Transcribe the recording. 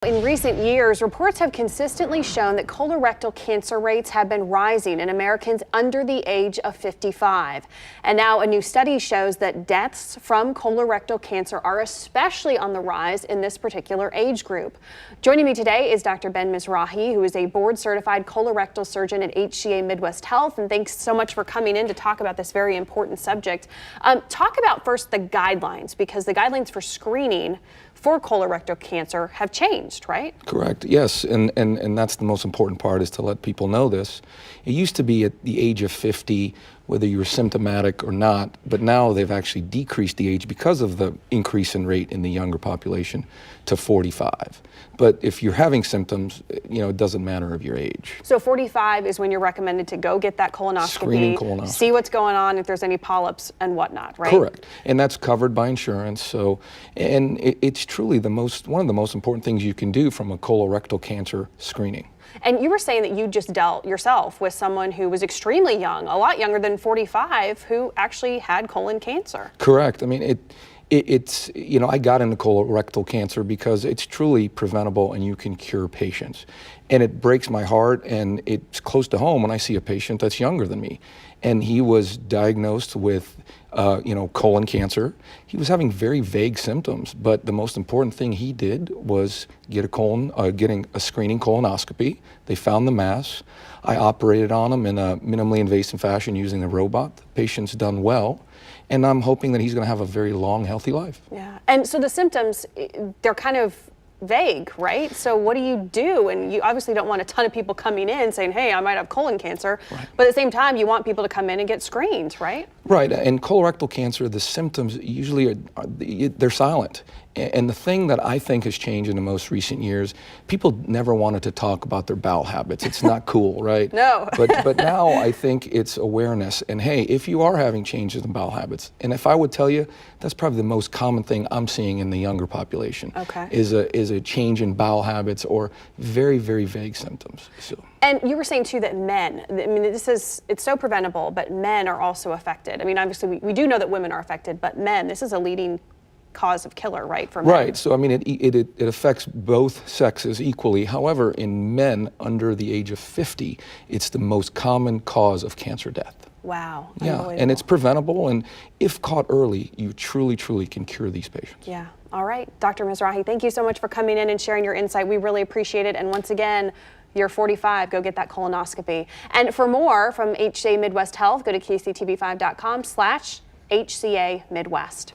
In recent years, reports have consistently shown that colorectal cancer rates have been rising in Americans under the age of 55. And now a new study shows that deaths from colorectal cancer are especially on the rise in this particular age group. Joining me today is Dr. Ben Mizrahi, who is a board-certified colorectal surgeon at HCA Midwest Health. And thanks so much for coming in to talk about this very important subject. Talk about first the guidelines, because the guidelines for screening for colorectal cancer have changed, right? Correct, yes, and that's the most important part, is to let people know this. It used to be at the age of 50, whether you were symptomatic or not, but now they've actually decreased the age because of the increase in rate in the younger population to 45. But if you're having symptoms, it doesn't matter of your age. So 45 is when you're recommended to go get that colonoscopy, Screening colonoscopy, see what's going on, if there's any polyps and whatnot, right? Correct, and that's covered by insurance. So, and it's truly one of the most important things you can do from a colorectal cancer screening. And you were saying that you just dealt yourself with someone who was extremely young, a lot younger than 45, who actually had colon cancer. Correct. I mean, it's I got into colorectal cancer because it's truly preventable and you can cure patients. And it breaks my heart, and it's close to home when I see a patient that's younger than me. And he was diagnosed with colon cancer. He was having very vague symptoms, but the most important thing he did was get getting a screening colonoscopy. They found the mass. I operated on him in a minimally invasive fashion using a robot. The patient's done well, and I'm hoping that he's going to have a very long, healthy life. Yeah, and so the symptoms, they're kind of vague, right? So what do you do? And you obviously don't want a ton of people coming in saying, hey, I might have colon cancer, right. But at the same time, you want people to come in and get screened, right? Right, and colorectal cancer, the symptoms usually they're silent. And the thing that I think has changed in the most recent years, people never wanted to talk about their bowel habits. It's not cool, right? No. But now I think it's awareness. And hey, if you are having changes in bowel habits, and if I would tell you, that's probably the most common thing I'm seeing in the younger population. Okay. Is a change in bowel habits or very, very vague symptoms. So. And you were saying too that men, I mean, it's so preventable, but men are also affected. I mean, obviously we do know that women are affected, but men, this is a leading cause of killer, right, for men? Right, so I mean, it affects both sexes equally. However, in men under the age of 50, it's the most common cause of cancer death. Wow. Yeah, and it's preventable, and if caught early, you truly, truly can cure these patients. Yeah, all right. Dr. Mizrahi, thank you so much for coming in and sharing your insight. We really appreciate it, and once again, you're 45, go get that colonoscopy. And for more from HCA Midwest Health, go to kctv5.com/HCA Midwest.